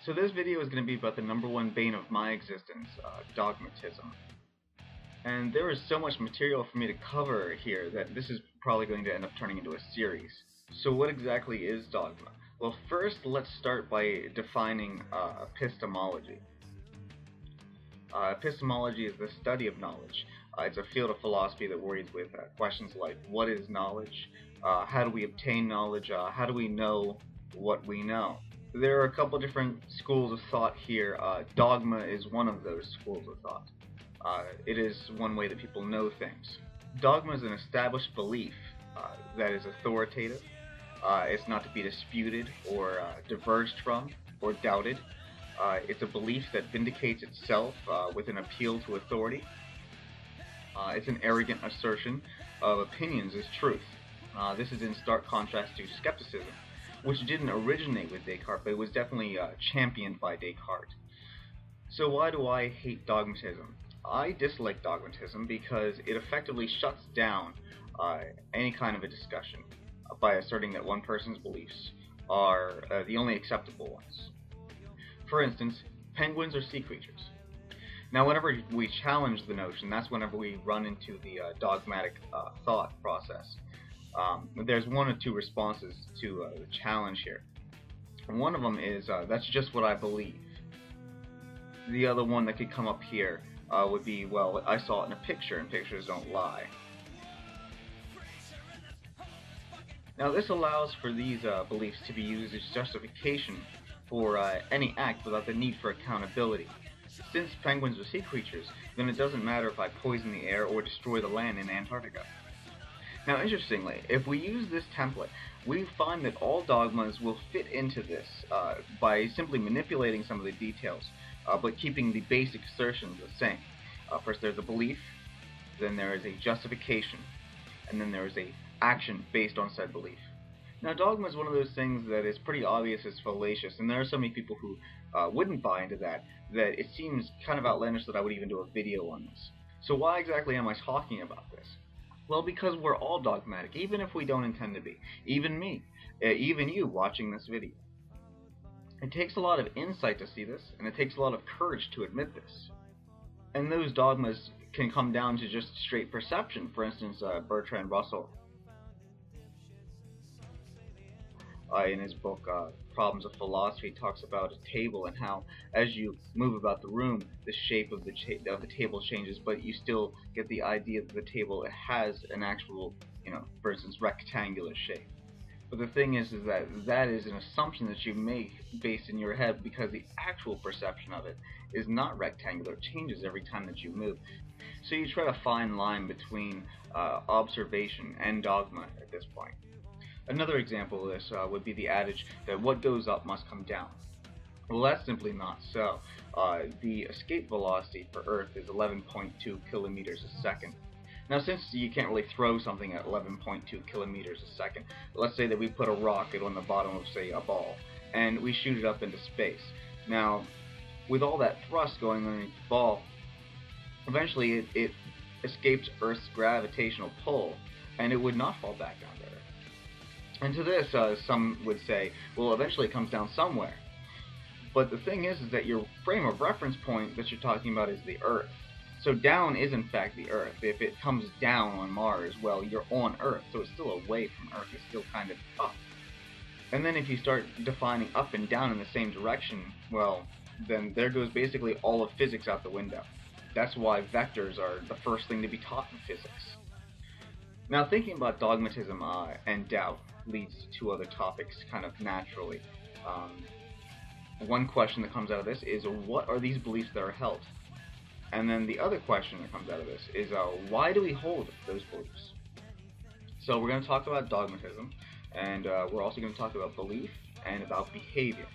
So this video is going to be about the number one bane of my existence, dogmatism. And there is so much material for me to cover here that this is probably going to end up turning into a series. So what exactly is dogma? Well, first let's start by defining epistemology. Epistemology is the study of knowledge. It's a field of philosophy that worries with questions like what is knowledge, how do we obtain knowledge, how do we know what we know. There are a couple different schools of thought here. Dogma is one of those schools of thought. It is one way that people know things. Dogma is an established belief that is authoritative. It's not to be disputed or diverged from or doubted. It's a belief that vindicates itself with an appeal to authority. It's an arrogant assertion of opinions as truth. This is in stark contrast to skepticism, which didn't originate with Descartes, but it was definitely championed by Descartes. So why do I hate dogmatism? I dislike dogmatism because it effectively shuts down any kind of a discussion by asserting that one person's beliefs are the only acceptable ones. For instance, penguins are sea creatures. Now, whenever we challenge the notion, that's whenever we run into the dogmatic thought process. There's one or two responses to the challenge here. One of them is, that's just what I believe. The other one that could come up here would be, well, I saw it in a picture, and pictures don't lie. Now, this allows for these beliefs to be used as justification for any act without the need for accountability. Since penguins are sea creatures, then it doesn't matter if I poison the air or destroy the land in Antarctica. Now, interestingly, if we use this template, we find that all dogmas will fit into this by simply manipulating some of the details, but keeping the basic assertions the same. First there's a belief, then there is a justification, and then there is a action based on said belief. Now, dogma is one of those things that is pretty obvious as fallacious, and there are so many people who wouldn't buy into that it seems kind of outlandish that I would even do a video on this. So why exactly am I talking about this? Well, because we're all dogmatic, even if we don't intend to be. Even me, even you watching this video. It takes a lot of insight to see this, and it takes a lot of courage to admit this. And those dogmas can come down to just straight perception. For instance, Bertrand Russell, in his book Problems of Philosophy, talks about a table and how as you move about the room, the shape of the table changes, but you still get the idea that the table has an actual, for instance, rectangular shape. But the thing is that is an assumption that you make based in your head, because the actual perception of it is not rectangular. It changes every time that you move. So you try to find line between observation and dogma at this point. Another example of this would be the adage that what goes up must come down. Well, that's simply not so. The escape velocity for Earth is 11.2 kilometers a second. Now, since you can't really throw something at 11.2 kilometers a second, let's say that we put a rocket on the bottom of, say, a ball, and we shoot it up into space. Now, with all that thrust going underneath the ball, eventually it escapes Earth's gravitational pull, and it would not fall back down to Earth. And to this, some would say, well, eventually it comes down somewhere. But the thing is that your frame of reference point that you're talking about is the Earth. So down is in fact the Earth. If it comes down on Mars, well, you're on Earth, so it's still away from Earth. It's still kind of up. And then if you start defining up and down in the same direction, well, then there goes basically all of physics out the window. That's why vectors are the first thing to be taught in physics. Now, thinking about dogmatism and doubt leads to two other topics kind of naturally. One question that comes out of this is, what are these beliefs that are held? And then the other question that comes out of this is, why do we hold those beliefs? So we're going to talk about dogmatism, and we're also going to talk about belief and about behavior.